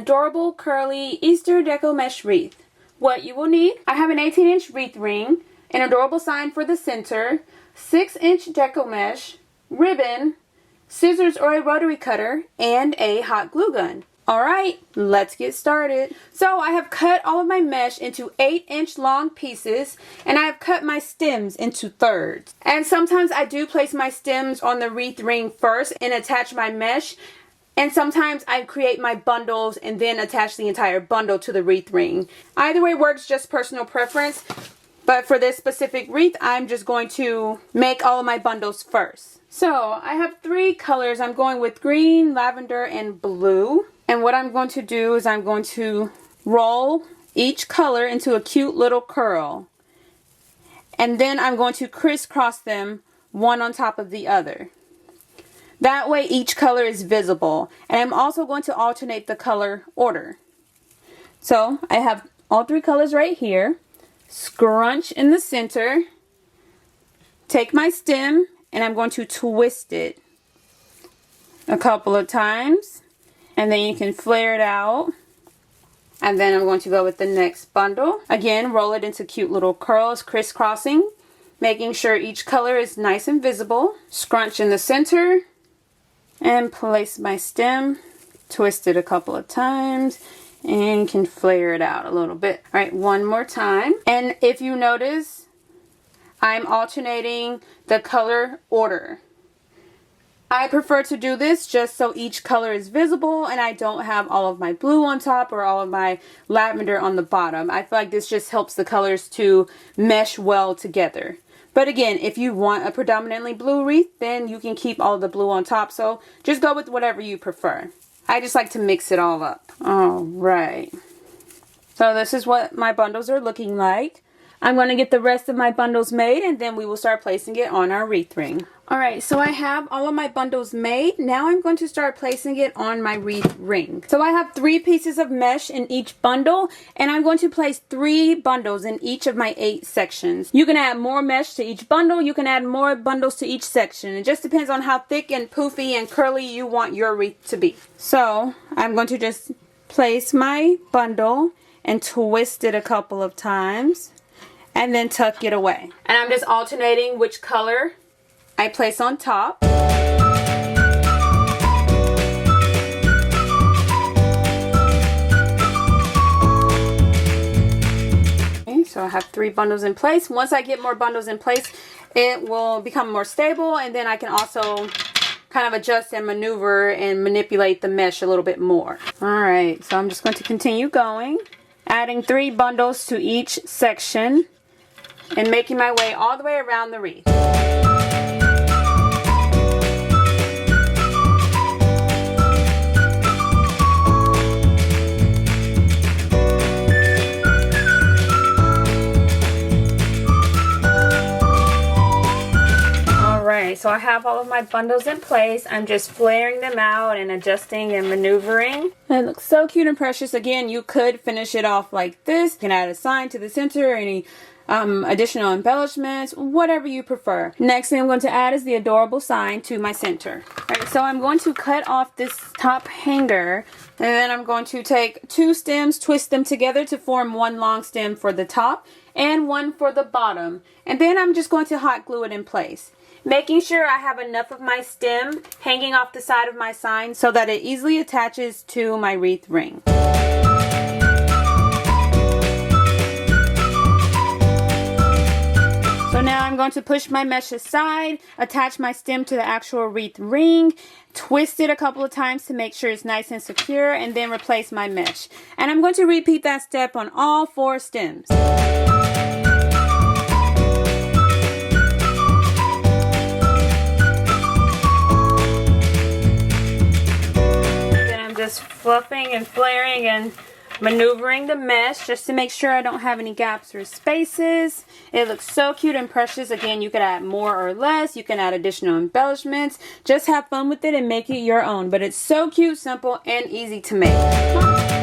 adorable curly Easter Deco mesh wreath. What you will need: I have an 18-inch wreath ring, an adorable sign for the center, 6-inch Deco mesh, ribbon, scissors or a rotary cutter, and a hot glue gun. Alright, let's get started. So I have cut all of my mesh into 8-inch long pieces, and I have cut my stems into thirds. And sometimes I do place my stems on the wreath ring first and attach my mesh, and sometimes I create my bundles and then attach the entire bundle to the wreath ring. Either way works, just personal preference. But for this specific wreath, I'm just going to make all of my bundles first. So I have 3 colors. I'm going with green, lavender, and blue. And what I'm going to do is I'm going to roll each color into a cute little curl. And then I'm going to crisscross them one on top of the other. That way each color is visible. And I'm also going to alternate the color order. So I have all 3 colors right here. Scrunch in the center. Take my stem and I'm going to twist it a couple of times. And then you can flare it out. And then I'm going to go with the next bundle. Again, roll it into cute little curls, crisscrossing, making sure each color is nice and visible. Scrunch in the center. And place my stem. Twist it a couple of times. And can flare it out a little bit. Alright, one more time. And if you notice, I'm alternating the color order. I prefer to do this just so each color is visible and I don't have all of my blue on top or all of my lavender on the bottom. I feel like this just helps the colors to mesh well together. But again, if you want a predominantly blue wreath, then you can keep all the blue on top. So just go with whatever you prefer. I just like to mix it all up. Alright. So this is what my bundles are looking like. I'm going to get the rest of my bundles made and then we will start placing it on our wreath ring. Alright, so I have all of my bundles made. Now I'm going to start placing it on my wreath ring. So I have 3 pieces of mesh in each bundle, and I'm going to place 3 bundles in each of my 8 sections. You can add more mesh to each bundle. You can add more bundles to each section. It just depends on how thick and poofy and curly you want your wreath to be. So I'm going to just place my bundle and twist it a couple of times and then tuck it away. And I'm just alternating which color I place on top. Okay, so I have 3 bundles in place. Once I get more bundles in place, it will become more stable, and then I can also kind of adjust and maneuver and manipulate the mesh a little bit more. Alright, so I'm just going to continue going, adding 3 bundles to each section and making my way all the way around the wreath. Alright, so I have all of my bundles in place. I'm just flaring them out and adjusting and maneuvering. It looks so cute and precious. Again, you could finish it off like this. You can add a sign to the center or any additional embellishments, whatever you prefer. Next thing I'm going to add is the adorable sign to my center. Alright, so I'm going to cut off this top hanger, and then I'm going to take 2 stems, twist them together to form one long stem for the top and one for the bottom. And then I'm just going to hot glue it in place, making sure I have enough of my stem hanging off the side of my sign so that it easily attaches to my wreath ring. So now I'm going to push my mesh aside, attach my stem to the actual wreath ring, twist it a couple of times to make sure it's nice and secure, and then replace my mesh. And I'm going to repeat that step on all 4 stems. Then I'm just fluffing and flaring and maneuvering the mesh just to make sure I don't have any gaps or spaces. It looks so cute and precious. Again, you could add more or less. You can add additional embellishments. Just have fun with it and make it your own. But it's so cute, simple, and easy to make.